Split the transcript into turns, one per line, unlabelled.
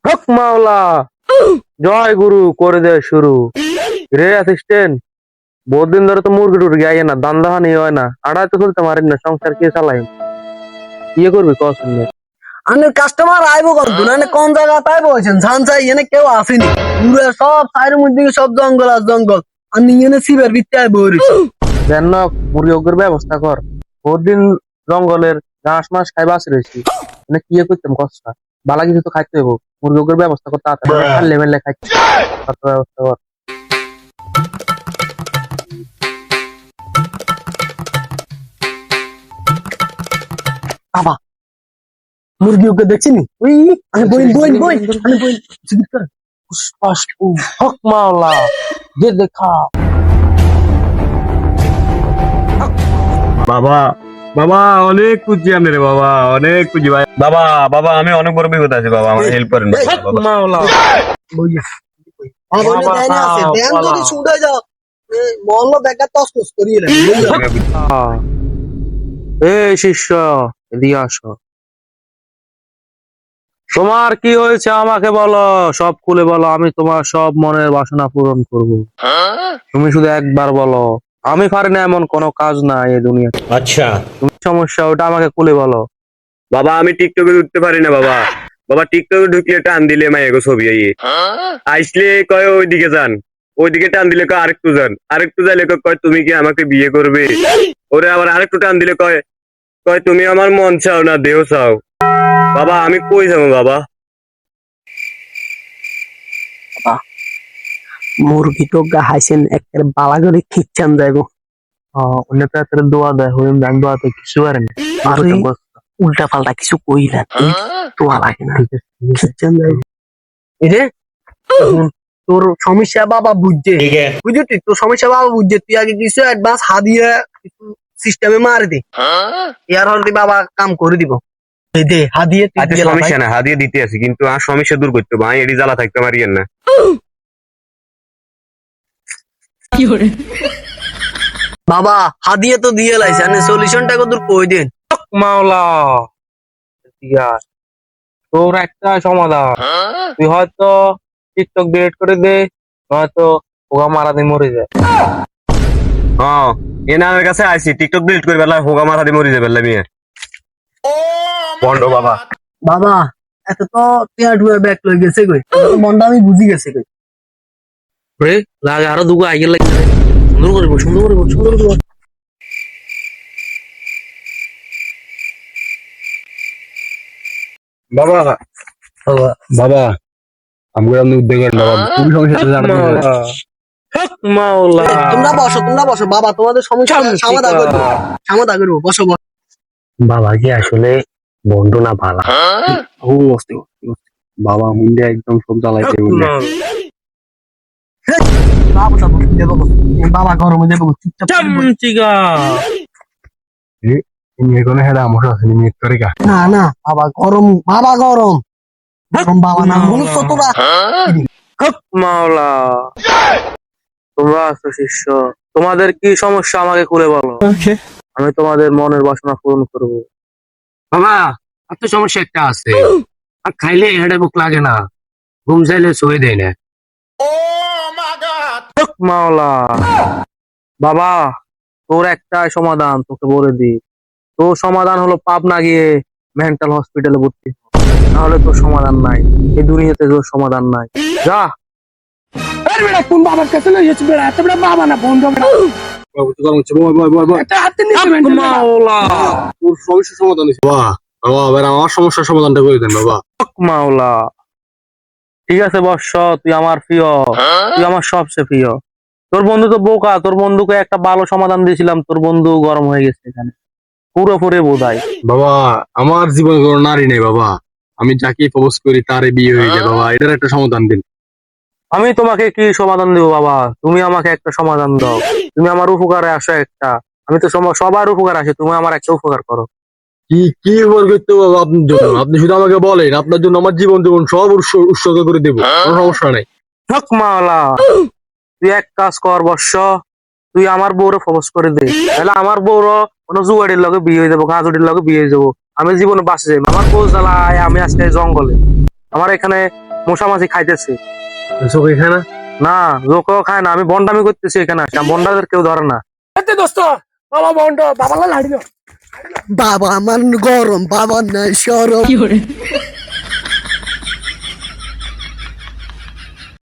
হক মাওলা, জয় গুরু করে দে শুরু। রে অ্যাসিস্ট্যান্ট, বহুত দিন ধরে তো মুরগি টুরগি আইয়ে না, দান্দা হানি হয় না, আড়াই তো চলতে পারেন না, সংসার কে চালাই? ইয়ে করবি কসম নে।
আনে কাস্টমার আইবো কত না কোন জায়গা তাই বলছেন ঝানসাই এনে কেউ আসেনি পুরো সব সাইডের মধ্যে সব জঙ্গল আর জঙ্গল আমি এনে সিবের ভিতরে আইবো
যেন মুরগি ওগের ব্যবস্থা কর। বহুত দিন জঙ্গলের ঘাস মাস খাই বাঁচি রয়েছি, মানে কি করতাম কষ্ট, বালা কিছু তো খাইতে হইব। মুরগি ওগের ব্যবস্থা করতে তাড়াতাড়ি খাইলে মেলে খাইতে ব্যবস্থা কর।
বাবা মুরগি ওকে দেখছিনি ওই আমি বইন বইন বইন আমি বইন
হক মাওলা, যে দেখা
বাবা বাবা অনেক খুঁজি আমি রে বাবা, অনেক খুঁজি ভাই। বাবা বাবা আমি অনেক বড় বিপদ আছে বাবা, আমার হেল্প করেন বাবা।
হক মাওলা।
বইয়া বাবা দেন আছে দেন যদি ছুটে যাও মহল্লা দেখা তসতস করিয়ে না
এই শিষ্য, এদিকে আসো। তোমার কি হয়েছে আমাকে বলো, সব খুলে বলো, আমি তোমার সব মনের বাসনা পূরণ করব। তুমি শুধু একবার বলো, আমি পারি না এমন কোনো কাজ নাই এই দুনিয়া।
আচ্ছা
তুমি সমস্যা ওটা আমাকে খুলে বলো।
বাবা আমি টিকটকে ঢুকতে পারি না বাবা। বাবা টিকটকে ঢুকলে টান দিলে মায়েগো ছবি আইয়ে আইসলে কয় ওইদিকে যান, ওইদিকে টান দিলে কয় আরেকটু যান, আরেকটু যাইলে কয় তুমি কি আমাকে বিয়ে করবে। ওরে আবার আরেকটু টান দিলে কয় কয় তুমি আমার মন চাও না দেহ চাও। বাবা আমি কই যাবো বাবা?
মুরগি তো হাইছেন একটা বালা করে খিচ্ছান যাইব
অনেক রাত্রে দোয়া দেয়, হইম দান দোয়াতে কিছু পারে না।
উল্টা পাল্টা কিছু কইলেন তো লাগে না খিচ্ছান যাইব রে তোর সমস্যা বাবা বুঝছে বুঝলি তোর সমস্যা বাবা বুঝছে তুই আগে কিছু অ্যাডভান্স হাদিয়ে কিছু সিস্টেমে মারে দে ইয়ার হলে বাবা কাম করে দিব দে হাদিয়ে
সমস্যা না, হাদিয়ে দিতে আছি, কিন্তু আর সমস্যা দূর করতে ভাই এটি জ্বালা থাকতে পারিয়েন না।
বাবা হাদিয়ে তো দিয়ে লাইছে আনে সলিউশনটা কত কই দেন
হক মাওলা, দিয়া তোর একটা সমাধান। তুই হয়তো টিকটক ডিলিট করে দে, নয়তো ওগা মারা দিয়ে মরে যায়।
হ্যাঁ এনার কাছে আইছি টিকটক ডিলিট করে বেলা হোগা মাথা দিয়ে মরি যাবে মিয়া বন্ড বাবা।
বাবা এত তো টিয়া টুয়া ব্যাক লই গেছে কই মনটা আমি বুঝি গেছে কই
রে লাগে আরো দুগো আইগে লাগে, সুন্দর করবো সুন্দর করবো সুন্দর করবো।
বাবা বাবা বাবা আমি আপনি উদ্যোগ করেন বাবা, খুবই সমস্যা জানা
হক মাওলা,
তোমরা বসো বাবা তোমাদের সমস্যা সমাধান করবো সমাধান করবো বসো বসো
বাবা কি আসলে বন্ধ না ভালা ও মস্তি বাবা মুন্ডে একদম সব জ্বালাইতে
বাবা গরমে দেবো চুপচাপ
চামচিকা।
এখানে হেডা আমার আছে নিয়ে তরিকা
না না বাবা গরম গরম বাবা না মনুষ্য তোরা
হক মাওলা, তোমরা আছো শিষ্য, তোমাদের কি সমস্যা আমাকে খুলে বলো, আমি তোমাদের মনের বাসনা পূরণ করব।
বাবা এত সমস্যা একটা আছে, আর খাইলে হেডে বুক লাগে না, ঘুম চাইলে শুয়ে দেয় না।
হক মাওলা, বাবা তোর একটাই সমাধান, তোকে বলে দি, তোর সমাধান হলো পাপ না গিয়ে মেন্টাল হসপিটালে ভর্তি হ। নাহলে তোর সমাধান নাই, এই দুনিয়াতে তোর সমাধান নাই, যা।
কোন বাবার কাছে লই যাচ্ছি বেড়া এত বড় বাবা না বন্ধু
হক মাওলা,
তোর সমস্যার সমাধান হয়েছে বাবা। বাবা এবার আমার সমস্যার সমাধানটা করে দেন বাবা।
হক মাওলা, ঠিক আছে বর্ষ, তুই আমার প্রিয়, তুই আমার সবচেয়ে প্রিয়। তোর বন্ধু তো বোকা, তোর বন্ধুকে একটা ভালো সমাধান দিয়েছিলাম, তোর বন্ধু গরম হয়ে গেছে এখানে পুরোপুরি বোধাই।
বাবা আমার জীবনে কোনো নারী নেই বাবা, আমি যাকে প্রপোজ করি তারে বিয়ে হয়ে যায় বাবা, এটার একটা সমাধান দিন।
আমি তোমাকে কি সমাধান দেবো বাবা, তুমি আমাকে একটা সমাধান দাও, তুমি আমার উপকারে আসো একটা, আমি তো সবার উপকার আসে, তুমি আমার একটা উপকার করো।
কি কি উপকার করতে হবে বাবা আপনার জন্য? আপনি শুধু আমাকে বলেন, আপনার জন্য আমার জীবন সব উৎসর্গ করে দেবো, কোনো সমস্যা নেই।
হক মাওলা, তুই এক কাজ কর বর্ষ, তুই আমার বউরে প্রপোজ করে দে, তাহলে আমার বউরও কোনো জুয়ারির লগে বিয়ে হয়ে যাবো, গাজুটির লগে বিয়ে হয়ে যাবো, আমি জীবনে বাঁচে যাবো। আমার বউ জ্বালায় আমি আজকে জঙ্গলে, আমার এখানে মশা মাছি খাইতেছে।
সব এখানে
না লোকেও খায় না, আমি বন্ডামি করতেছি এখানে আসি, বন্ডাদের কেউ ধরে না।
দোস্ত বাবা বন্ড বাবা লাড়ি
বাবা আমার গরম, বাবার নাই সরম।